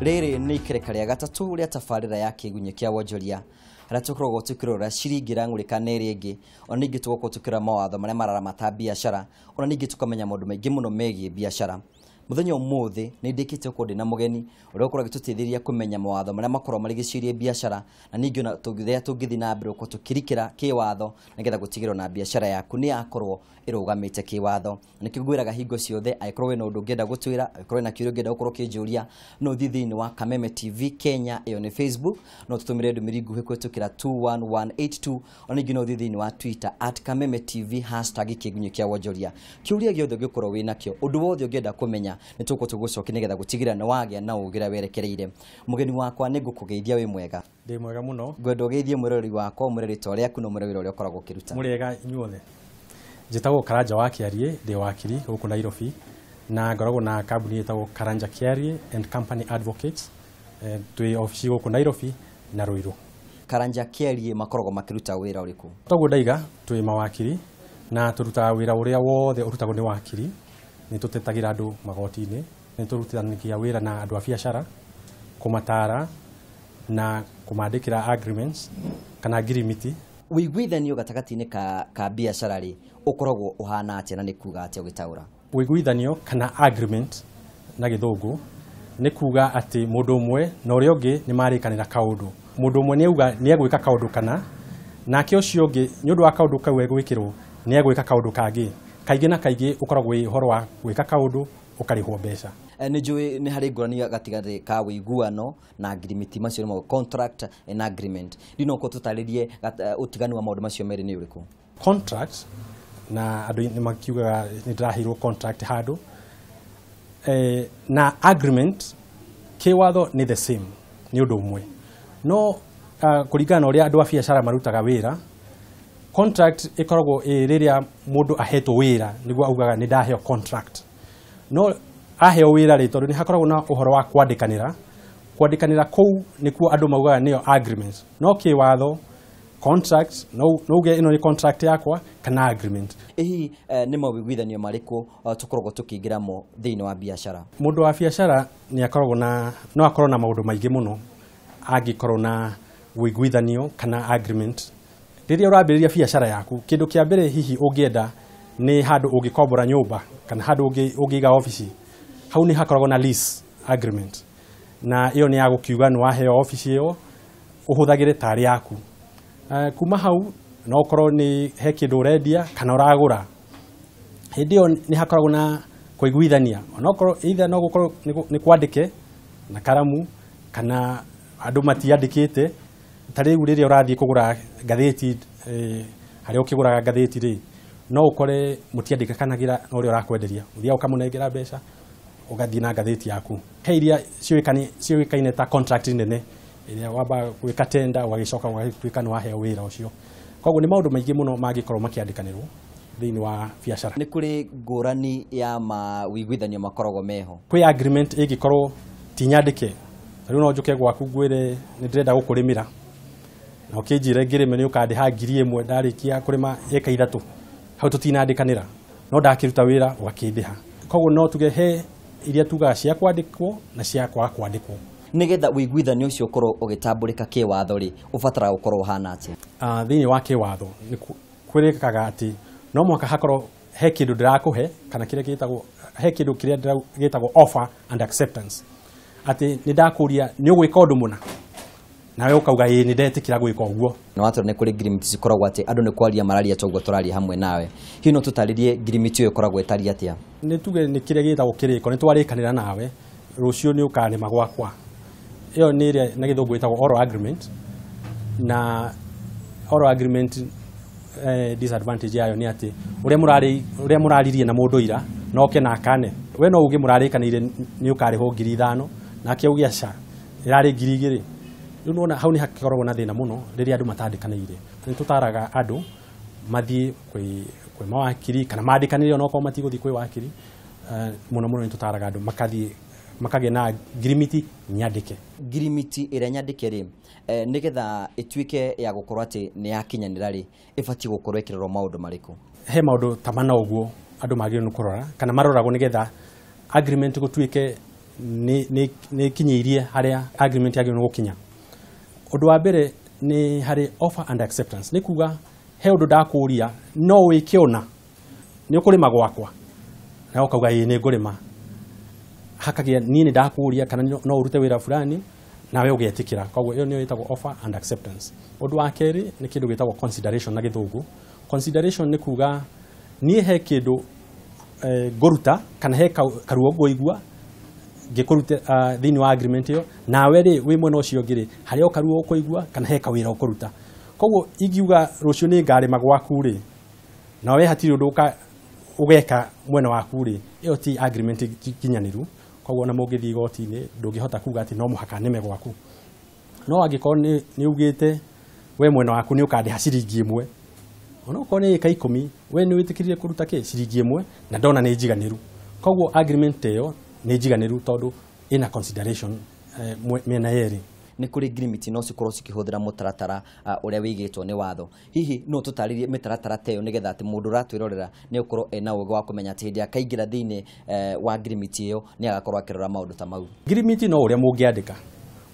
Riri ni ikereka ria gatatu ria tabarira ya Kiigunyi kia wonjoria haria tukoragwo tukirora ciringira ngurika neri ingi ona ningi tugoko tukira mawatho maria mararamata biashara ona ningi tukamenya maundu maingi muno megie biashara. Muthenya umuthi ni ndikite ko ndina mugeni uria ukora gitutithiria kumenya mawatho maria makorwo marigicirie biashara na ningi ona tungithi na mbere uko tukirikira kiwatho nigetha gutigirwo na biashara yaku ni yakorwo irugamite kiwatho. Nikigwiraga hingo ciothe aikorwo we no undu ngenda gutwira aikorwo na kiurio ngenda gukorwo kinjuria no thithini wa Kameme TV Kenya iyo ni Facebook no tutumire ndumiri nguhi kwitukira 21182 ona ningi no thithini wa Twitter @Kameme TV #Kiigunyi kia wonjoria. Kiuria giothe gikorwo wina kio undu wothe ngenda kumenya nituko tugucoke nigetha gutigira na wagia na ugira werekereire. Mugeni wakwa ni ngukugeithia wi mwega. Ndi mwega muno. Ngwenda ugeithie murori wakwa murori toria kuno murori uria ukoragwo kiruta. Murega inyuothe. Njitagwo Karanja wa Kiarie ndi wakiri guku Nairobi na ngoragwo na kambuni yetagwo Karanja Kiarie and Company Advocates twi ofisi guku Nairobi na Ruiru. Karanja Kiarie makoragwo makiruta wira uriku? Twago ndaiga twi mawakiri na turuta wira uria wothe urutagwo ni wakiri. Ni tutetagira andu magoti-ini, ni turutithanagia wira na andu a biashara kumatara na kumandikira agreements kana agreement. Wiguithanio gatagati-ini ka biashara ri ukoragwo uhana atia na ni kuga atia ugitaura? Wiguithanio kana agreement na githungu ni kuga ati mundu umwe na uria ungi ni marikanira kaundu. Mundu umwe ni auga ni egwika kaundu kana nake ucio ungi ni undu wa kaundu kau egwikirwo ni egwika kaundu kangi. Kaigi na kaigi ukoragwo wi horo wa gwika kaundu ukarihwo mbeca. Ni njui ni hari ngurani gatigari ka wiguano na agreement macio mo contract and agreement. Dino ko tutaririe utigani wa maundu macio meri ni uriku? Contract na andu ni makiuga ni ndahirwo contract handu na agreement kiwatho ni the same ni undu umwe no kuringana uria andu a biashara marutaga wira. Contract ikoragwo riria mundu ahetwo wira niguo augaga ni ndaheo contract no aheo wira ri tondu ni hakoragwo na uhoro wa kwandikanira kou nikuo andu maugaga niyo agreement no kiwatho contract no uge ino ni contract yakwa kana agreement. Ehi ni mawiguithanio mariku tukoragwo tukiingira mo thiini wa biashara? Mundu wa biashara ni akoragwo na no akorwo na maundu maingi muno angikorwo na wiguithanio kana agreement. Riria urambiriria biashara yaku kindu kia mbere hihi ungienda ni handu ungikombora nyumba kana handu ungiga office hau ni hakoragwo na lease agreement na iyo ni ya gukiuga ni waheo office iyo uhuthagire tari yaku. Kuma hau no ukorwo ni he kindu urendia kana uragura hindi iyo ni hakoragwo na kuiguithania no ukorwo either no gukorwo ni kwandike na karamu kana andu matiandikite. Tariu riria urathie kugura gatheti haria ukiguraga gatheti ri no ukore mutiandikanagira no uri urakwenderia uthia ukamunengera mbeca ugathie na gatheti yaku. He iria ciuikaine ta contract nene iria wamba gwika tender ugagicoka ugatuika ni waheo wira ucio. Koguo ni maundu maingi muno magikorwo makiandikanirwo thiini wa biashara. Ni kuri ngurani ya mawiguithanio makoragwo meho? Kwi agreement igikorwo ti nyandike. Riu no njuke gwaku ngwire ni ndirenda gukurimira na ukinjire ngirime ni ukandi ha 1000 ndarikia kurima eka 3 hau tutinandikanira no ndakiruta wira ugakindiha. Koguo no tuge he iria tugaga cia kwandikwo na cia kwandikwo. Nigetha wiguithanio ucio ukorwo ugitamburika kiwatho ri ubatara gukorwo uhana atia? Thiini wa kiwatho ni kwirikaga ati no mwaka hakorwo he kindu ndirakuhe kana kiria gitagwo he kindu kiria gitagwo offer and acceptance ati ni ndakuria ni ugwika undu muna nawe ukauga ni ndetikira gwika uguo. Na watu ni kuri agreement cikoragwo ati andu ni kwaria mararia toguo turaria hamwe nawe hino tutaririe agreement iyo ikoragwo etari atia? Ni tuge ni kiria gitagwo kiriko ni twarikanira nawe rucio ni ukanima gwakwa. Iyo ni ria na githungu itagwo oral agreement na oral agreement disadvantage yayo ni ati uria muraririe na mundu ira no ke na akane we no uge murarikanire ni ukariho 5,000 na ke ugiaca irari 2,000. Riu nona hau ni hakoragwo na thina muno riria andu matandikaniire. Ni tutaraga andu mathie kwi mawakiri kana mandikanire no ko matiguthi kwi wakiri muno ni tutaraga andu makage na agreement nyandike. Agreement ira nyandike ri nigetha ituike ya gukorwo ati ni yakinyanira ri ibati gukorwo ikirorwo maundu mariku? He maundu tamana uguo andu magire no kurora kana maroragwo nigetha agreement gutuike nä kinyiirie harä agreement yagä gå kinya. Å ndå wa mbere nä harä offer and acceptance, nä kuga he å ndå ndakå ria no wä kä ona nä å kå rä ma gwakwa na å kauga ä nä ngå rä ma hakagia niä nä ndakå ria kana no å rute wä ra fulani nawe å getä kä ra. Koguo ä yo nä yo ä tagwo offer and acceptance. Å ndå wa kerä nä kä ndå gä tagwo consideration na gä thå ngå. Consideration nä kuga niä he kä ndå ngå ruta kana he karuo ngå igua ngä kå rute thä wa agreement ä yo nawe rä wä mwena å cio ngä rä harä o karuo å kå igua kana he kawä ra å kå ruta. Koguo ingiuga rå cio nä ngarä ma gwaku rä nawe hatirä å ndå å geka mwena waku rä ä yo ti agreement kinyanä ru. Koguo ona må ngä thiä igoti-inä ndå ngä hota kuga atä no må haka neme gwaku. No angä korwo nä ugä te we mwena waku nä å kandä ha ciringi ä mwe ona å korwo nä ä ka 10 we nä wä tä kä rire kå ruta kä ciringi ä mwe na ndona nä njiganä ru. Koguo agreement ä yo nä njiganä ru tondå ä na consideration mĩena yerĩ. Nĩ kũrĩ ngirimiti no cikorwo cikĩhũthĩra mũtaratara ũrĩa wĩigĩtwo nĩ watho. Hihi no tũtarĩrie mĩtaratara ta ĩyo nĩgetha atĩ mũndũ ũratwĩrorera nĩ ũkorwo ena ũgĩ wa kũmenya atĩ hĩndĩ akaingĩra thĩinĩ wa ngirimiti ĩyo nĩ agakorwo akĩrora maũndũ ta mau. Ngirimiti no ũrĩa mũngĩandĩka.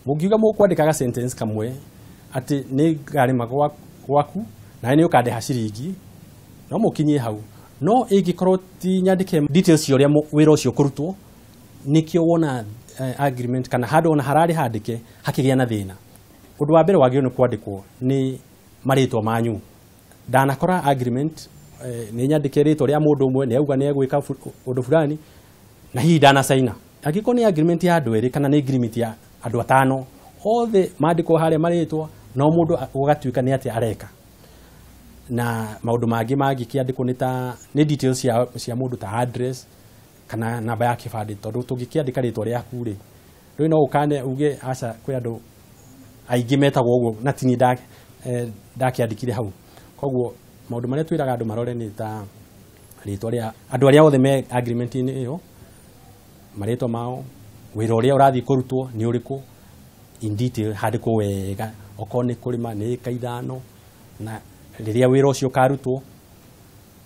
Mũngiuga mũkwandĩkaga sentence kamwe atĩ nĩ ngarĩma gwaku na nĩ ũkandĩha ciringi no mũkinyie hau. No ĩngĩkorwo ti nyandĩke details cia ũrĩa wĩra ũcio kũrutwo nĩkĩo wona agreement kana handå ona hararĩ handĩke hakĩgĩa na thĩna. Ũndũ wa mbere wagĩrĩirwo nĩ kwandĩkwo nĩ marĩtwa manyu. Ndanakora agreement nĩ nyandĩke rĩtwa rĩa mũndũ ũmwe nĩ auga nĩ egwĩka ũndũ fulani na hihi ndanacaina. Angĩkorwo nĩ agreement ya andũ erĩ kana nĩ agreement ya andũ atano othe mandĩkwo harĩa marĩtwa no mũndũ ũgatuĩka nĩ atĩ areka. Na maũndũ mangĩ mangĩkĩandĩkwo nĩ details cia mũndũ ta address kana namba ya kĩbandĩ tondũ tũngĩkĩandĩka rĩtwa rĩaku rĩ rĩu no ũkane uge aca kwĩ andũ aingĩ metagwo ũguo na tini ndakĩandĩkire hau. Koguo maũndũ marĩa twĩraga andũ marore nĩ ta rĩtwa rĩa andũ arĩa othe me agreement-inĩ ĩyo, marĩtwa mao, wĩra ũrĩa ũrathiĩ kũrutwo nĩ ũrĩkũ in detail handĩkwo wega, okorwo nĩ kũrĩma nĩ ĩka 5 na rĩrĩa wĩra ũcio ũkarutwo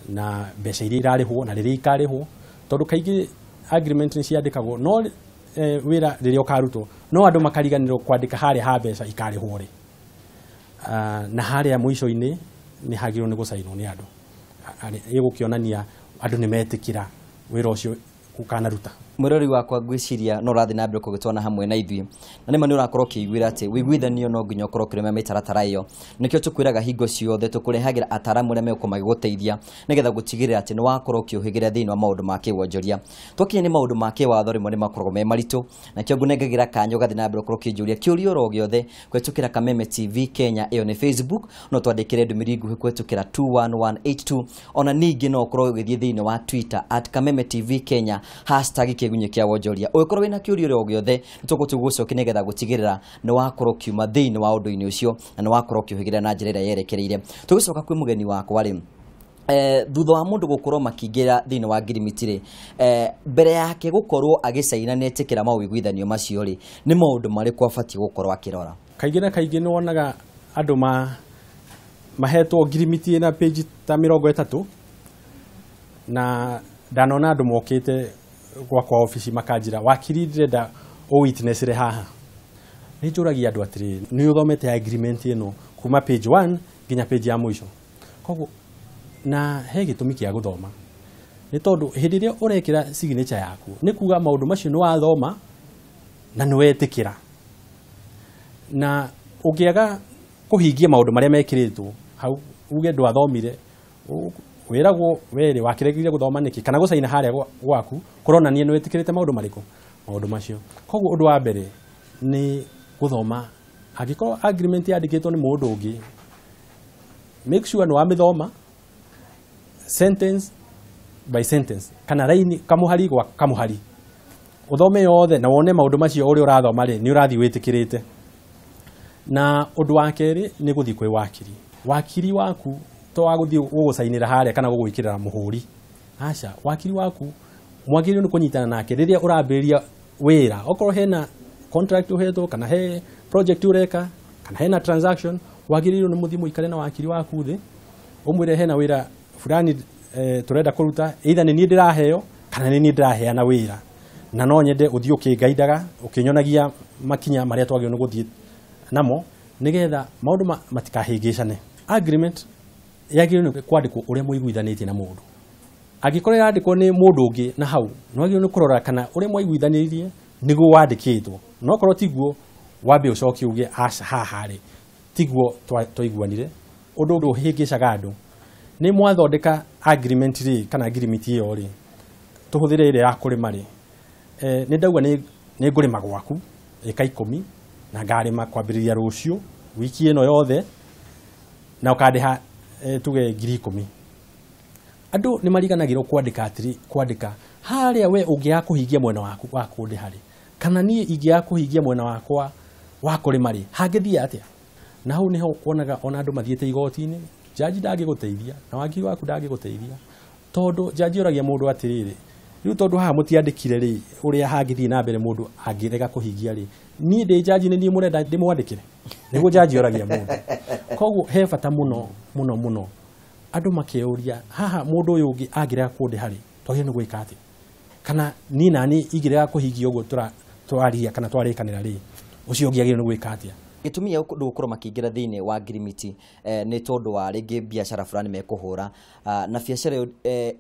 na mbeca iria irarĩhwo na rĩrĩa ikarĩhwo. Tondũ kaingĩ agreement nĩ ciandĩkagwo no wĩra rĩrĩa ũkarutwo no andũ makariganĩrwo kwandĩka harĩa ha mbeca ikarĩhwo rĩ na harĩa mũico-inĩ nĩ hagĩrĩirwo nĩ gũcainwo nĩ andũ ĩgũkĩonania andũ nĩ metĩkĩra wĩra ũcio ũkanaruta. Mwĩrori wakwa ngwĩciria no ũrathiĩ na mbere kũgĩtwana hamwe na ithuĩ na nĩma nĩ ũrakorwo ũkĩiguĩra atĩ wĩiguithanio no nginya ũkorwo ũkĩrũmia mĩtaratara ĩyo. Nĩkĩo tũkwĩraga hingo ciothe tũkũrehagĩra ataaramu arĩa megũkorwo magĩgũteithia nĩgetha gũtigĩrĩra atĩ nĩ wakorwo ũkĩũhĩgĩra thĩinĩ wa maũndũ ma kĩwonjoria. Twakinya nĩ maũndũ ma kĩwatho rĩmwe nĩ makoragwo me maritũ na kĩo ngũnengagĩra kanya ũgathiĩ na mbere ũkorwo ũkĩnjũria kĩũria oro gĩothe kũhetũkĩra Kameme TV Kenya ĩyo nĩ Facebook, no twandĩkĩre ndũmĩrĩri nguhĩ kũhetũkĩra 21182. Ona ningĩ no ũkorwo ũgĩthiĩ thĩinĩ wa Twitter @Kameme TV Kenya #Kiigunyi kia wonjoria. Ũgĩkorwo wĩna kĩũria oro gĩothe nĩ tũgũtũgũcokia nĩgetha gũtigĩrĩra nĩ wakorwo kiuma thĩinĩ wa ũndũ-inĩ ũcio na nĩ wakorwo ũkĩũhĩgĩra na njĩra ĩrĩa yerekereire. Tũgũcoka kwĩ mũgeni wakwa rĩ thutha wa mũndũ gũkorwo makĩingĩra thĩinĩ wa ngirimiti rĩ mbere yake gũkorwo agĩcaina nĩ etĩkĩra mawĩiguithanio macio rĩ nĩ maũndũ marĩkũ abatiĩ gũkorwo akĩrora? Kaingĩ na kaingĩ nĩ wonaga andũ mahetwo ngirimiti na page ta 30 na ndanona andũ mokĩte gwakwa ofici makanjĩra wakiri ndĩrenda witness haha. Nĩ njũragia andũ atĩrĩ nĩ ũthomete agreement ĩno kuma page 1 nginya page ya mũico. Koguo na he gĩtũmi kĩa gũthoma nĩ tondũ hĩndĩ ĩrĩa ũrekĩra signature yaku nĩ kuga maũndũ macio nĩ wathoma na nĩ wetĩkĩra, na ũngĩaga kũhingia maũndũ marĩa mekĩrĩtwo hau uge ndwathomire wĩragwo wĩrĩ wakĩregire gũthoma nĩkĩ kana gũcaina harĩa gwaku kũronania nĩ wetĩkĩrĩte maũndũ marĩkũ maũndũ macio. Koguo ũndũ wa mbere nĩ gũthoma. Angĩkorwo agreement yandĩkĩtwo nĩ mũndũ ũngĩ make sure nĩ wamĩthoma sentence by sentence kana raini kamũhari gwa kamũhari ũthome yothe na wone maũndũ macio ũrĩa ũrathoma rĩ nĩ ũrathiĩ wĩtĩkĩrĩte. Na ũndũ wa kerĩ nĩ gũthiĩ kwĩ wakiri waku to wa gũthiĩ gũgũcainĩra harĩa kana gũgwĩkĩrĩra mũhũri. Aca wakiri waku mwagĩrĩirwo nĩ kũnyitana nake rĩrĩa ũrambĩrĩria wĩra, okorwo hena contract ũhetwo kana he project ũreka kana hena transaction wagĩrĩirwo nĩ mũthiĩ mũikare na wakiri waku thĩ ũmwĩre hena wĩra fulani tũrenda kũruta either nĩ niĩ ndĩraheo kana nĩ niĩ ndĩraheana wĩra, na no nyende uthii ukingaidaga ukinyonagia makinya maria twagio ni guthii namo nigetha maundu matikahingicane. Agreement yagirwo ni kwandikwo uria muiguithanitie na mundu. Angikora yandikwo ni mundu ungi na hau no agirwo ni kurora kana uria muiguithanirie niguo wandikitwo. No korwo tiguo wambe ucokie uge haha ri tiguo twaiguanire undu nduhingicaga andu. Ni mwathondeka agreement ri kana agreement iyo ri tuhuthire ire ya kurima ri ni ndauga ni ngurima gwaku eka 10 na ngarima kwambiriria rucio wiki ino yothe na ukandiha tuge 10,000. Andu ni mariganagirwo kwandika atiri kwandika haria we ungia kuhingia mwena waku wa kundi hari kana nie ingia kuhingia mwena wakwa wa kurima ri hangithia atia. Na hau niho wonaga ona andu mathiete igoti-ini jaji ndangiguteithia na wakiri waku ndangiguteithia tondu jaji oragia mundu atiriri riu tondu haha mutiandikire ri uria hangithii na mbere mundu angirega kuhingia ri nie ndi jaji ni nie murenda ndimwandikire niguo jaji oragia mundu. Koguo he bata muno andu makeuria haha mundu uyu ungi angirega kundi hari twagire ni gwika ati kana ni nani igirega kuhingia uguo twaria kana twarikanira ri ucio ungi agire ni gwika atia. Gitumi ya gukorwo makiingira thiini wa ngirimiti ni tondu wa ringi biashara fulani mekuhura na biashara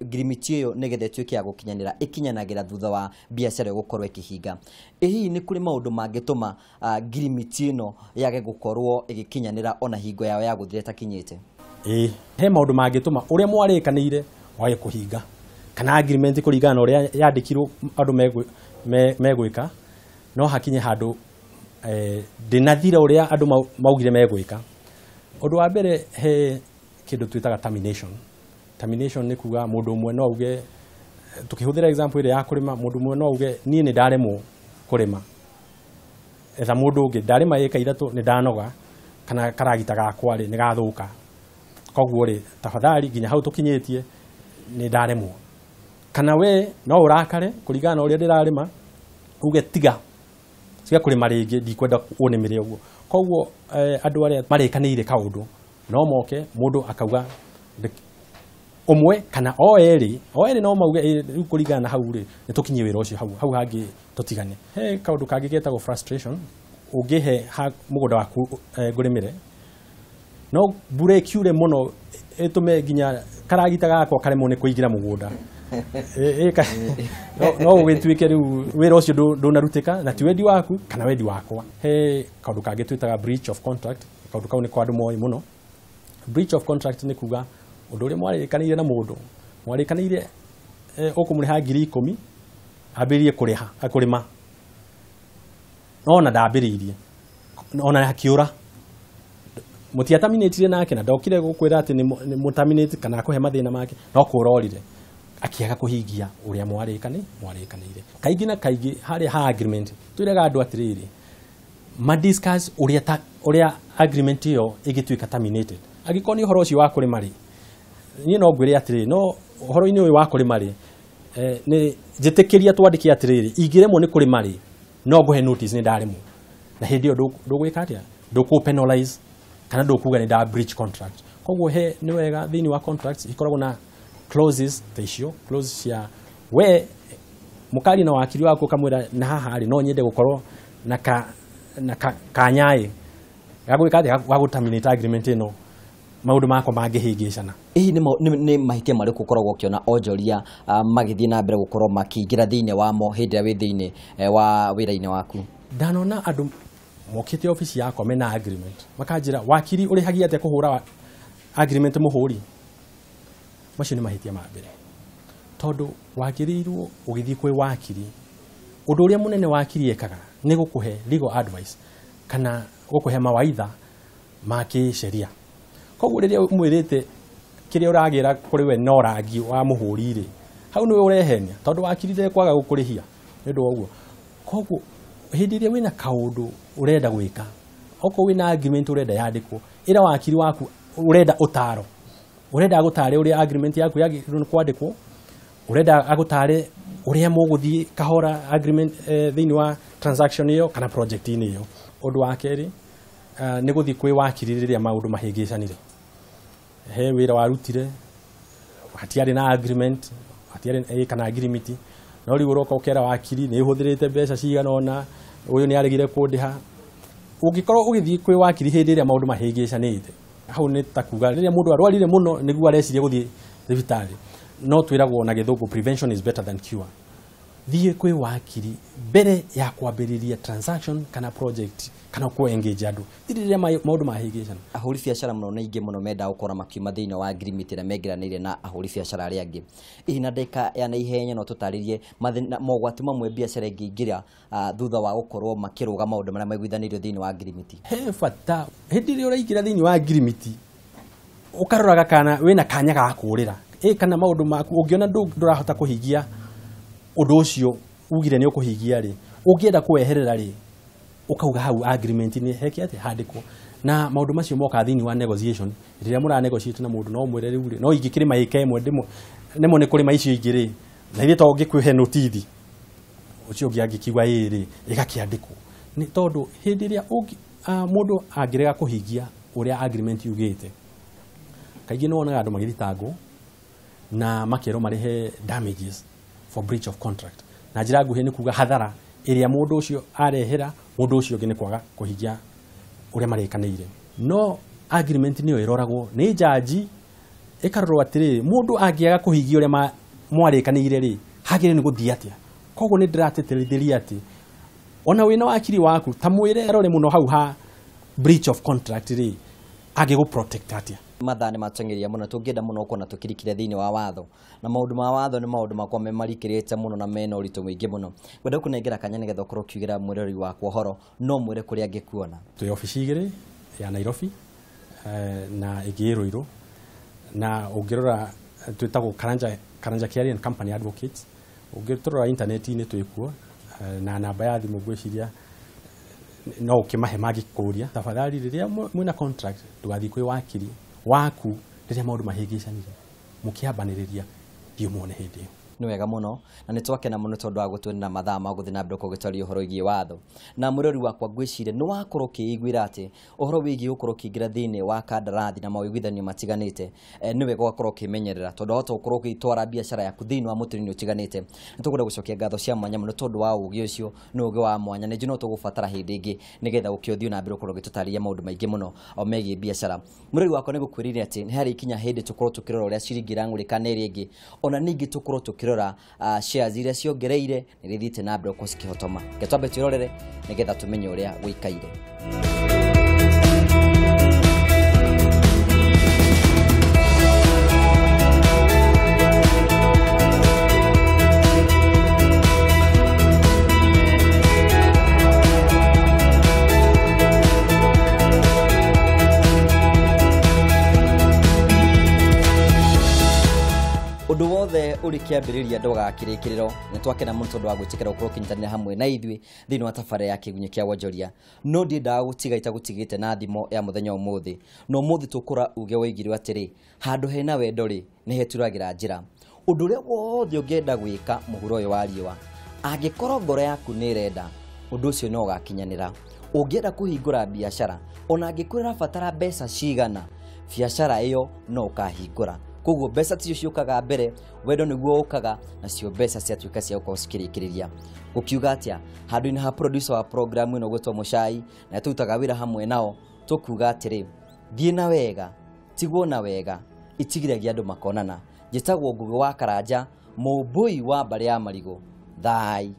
ngirimiti iyo nigetha tuike ya gukinyanira ikinyanagira thutha wa biashara gukorwo ikihinga. Hihi ni kuri maundu mangituma ngirimiti ino yage gukorwo igikinyanira ona hingo yao ya guthire takinyite? He maundu mangituma uria mwarikanire wage kuhinga kana agreement kuringana uria yandikirwo andu megwika no hakinye handu ndinathira uria andu maugire megwika. Undu wa mbere he kindu twitaga termination ni kuga mundu umwe no uge tukihuthira example ire ya kurima mundu umwe no uge nie ni ndaremwo kurima etha mundu ungi ndarima eka 3 ni ndanoga kana karagita gakwa ri ni gathuka koguo ri tafadhali ginya hau tukinyitie ni ndaremwo kana we no urakare kuringana uria ndirarima uge tiga cia kurima ringi ndikwenda unimire uguo. Koguo andu aria marikanire kaundu no moke mundu akauga umwe kana o eri no mauge riu kuringana hau ri nitukinye wira ucio hau hangi tutigane. He kaundu kangi getagwo frustration ungihe mugunda waku ngurimire no break ure muno etume ginya karagita gakwa karemwo ni kuingira mugunda no ugituike riu wira ucio ndunarutika na ti wendi waku kana wendi wakwa. He kaundu kangi twitaga breach of contract. Kaundu kau ni kwa andu moi muno. Breach of contract ni kuga undu uria mwarikanire na mundu mwarikanire ukumuriha 10,000 ambiririe kuriha akurima no na ndambiririe ona hakiura mutiataminatire nake na ndokire gukwira ati ni mutaminate kana kuhe mathina make no kurorire akiaga kuhingia uria mwarikanire. Kaingi na kaingi hari ha agreement twiraga andu atiriri ma discuss uria agreement iyo igituika terminated. Agikoni uhoro ucio wa kurima ri nie no ngwire atiriri no uhoro-ini uyu wa kurima ri ni jitikiria twandike atiriri ingiremwo ni kurima ri no nguhe notice ni ndaremwo na hindi iyo ndugwika atia nduku penalize kana ndukuga ni da breach contract. Koguo he ni wega thini wa contracts ikoragwo na clauses icio clauses ya we mukari na wakiri wako kamwira na haha ari no nyende gukorwo na kanyai gagwika atia gaguterminate agreement ino maundu mako mangihingicana. Hihi ni mahitia mari gukoragwo ukiona onjoria magithii na mbere gukorwo makiingira thiini wamo hindi wi thiini wa wira-ini waku? Ndanona andu mokite office yako mena agreement makanjira wakiri urihagia atia kuhura agreement muhuri. Macio ni mahitia ma mbere tondu wakirirwo ugithii kwi wakiri undu uria munene wakiri ekaga ni gukuhe legal advice kana gukuhe mawaidha ma kisheria. Koguo riria mwirite kiria uragira kuri we no rangi wa muhuri ri hau niwe urehenia tondu wakirire kwaga gukurihia ni ndu uguo. Koguo hindi iria wina kaundu urenda gwika oko wina agreement urenda yandikwo ira wakiri waku urenda utaro urenda agutare uria agreement yaku yagirwo kwandikwo urenda agutare uria muguthii kahora agreement thiini wa transaction iyo kana project ini iyo. Undu wa keri ni guthii kwi wakiri riria maundu mahingicanire he wira warutire hatiari na agreement hatiari kana agreement no riu uroka ukera wakiri ni huthirite mbeca cigana ona uyu ni aregire kundiha ungikorwo ugithii kwi wakiri hindi iria maundu mahingicanite hau ni takuga riria mundu arwarire muno niguo areciria guthii thibitari no twiragwo na githungu prevention is better than cure thie kwi wakiri mbere ya kwambiriria transaction kana project kana ku engage andu thiriria maundu mahingicana ahuri biacara muno ningi muno menda gukora makiuma thiini wa agreement ira megiranire na ahuri biacara ari angi ihina ndeka ya na ihenya no tutaririe mogwati mamwe biacara ingiingira thutha wa gukorwo makiruga maundu maria maiguithanirio thiini wa agreement he fata hindi ria uraingira thiini wa agreement ukaroraga kana wina kanya ga kurira kana maundu maku ungiona ndurahota kuhingia undu ucio ugire ni ukuhingia ri ungienda kweherera ri ukauga hau agreement ni heki ati handiko na maundu macio moka thini wa negotiation riria mura negotiate na mundu no mwire riu no ingikiri maika imwe ndimo nemo ni kuri maicio ingiri na ithie to ngikwihe notithi ucio ngiangikigwa iri igakiandiko ni tondu hindi ria mundu angirega kuhingia uria agreement yugite kaigi no wonaga andu magithitangwo na makero marihe damages for breach of contract na njira nguhe ni kuga hathara iria mundu ucio arehera mundu ucio ngi ni kwaga kuhingia uria marikaniire no agreement niyo iroragwo ni jaji ikarorwo atiri mundu angiaga kuhingia uria mwarikaniire ri hagire ni guthia atia koguo ni ndirateterithiria ati ona wina wakiri waku ta mwire rore muno hau ha breach of contract ri age go protect atia mathane matengeria muno tungienda muno kona tukirikire thiini wa watho na maundu ma watho ni maundu makwa memarikirite muno na mena uritu mwingi muno gwenda kunengera kanya nigetha ukorwo kiugira mwirori wa kuhoro no mwire kuria ngikuona twi ofisi igiri ya Nairobi na igiruiru na ungirora twitagwo Karanja Care and Company Advocates ungitorora internet ni twikuo na namba ya thimu gwiciria no ukimahe magikuria tafadhali riria mwina contract tugathi kwi wakiri waku riria maundu mahingicanire mukiambaniriria thio muone hindi ni wega muno na nitwakena muno tondu wa gutwena mathaa ma guthi na mbere kugitaria uhoro igie watho na murori wakwa ngwicire ni wakorwo kiiguira ati uhoro wigi gukorwo kiingira thiini wa kandarathi na mawiguithanio matiganite ni wega gukorwo kimenyerera tondu hota gukorwo gitwara biacara yaku thiini wa mutirini utiganite nitukwenda gucokia ngatho cia mwanya muno tondu wa ugi ucio ni ugi wa mwanya ni njino tugubatara hindi ingi nigetha ukiothio na mbere gukorwo gitutaria maundu maingi muno o megie biacara murori wakwa ni gukwirire ati ni hari ikinya hindi tukorwo tukirora uria ciringira ngurika neri ingi ona ningi tukorwo tukirora shares iria ciongereire ni rithite na mbere ko cikihotoma getwambe twirorere nigetha tumenye uria guikaire undu wothe uri kiambiriria ndugakirikiriro nitwakena muno tondu wa gwitikira ukorwo kinyitanira hamwe na ithwi thiini wa tafare ya Kiigunyi kia wonjoria no ndiendaga gutiga itagutigite na thimo ya muthenya umuthi no muthi tukura uge waigirwe atiri handu hena wendo ri ni heturagira njira undu ria wothe ungienda gwika muhuro uyu wa riwa angikorwo ngoro yaku ni irenda undu ucio no ugakinyanira ungienda kuhingura biacara ona angikwira batara mbeca cigana biacara iyo no ukahingura koguo mbeca ticio ciukaga mbere wendo niguo ukaga na cio mbeca ciatuika cia uko cikirikiriria gukiuga atia handu-ini ha producer wa program ino gwetwo Muchai na tutaga wira hamwe nao tukuga atiri thie na wega tigwo na wega itigiragia andu makonana njitagwo Ngugi wa Karanja mumbui wa mbari ya Marigo thai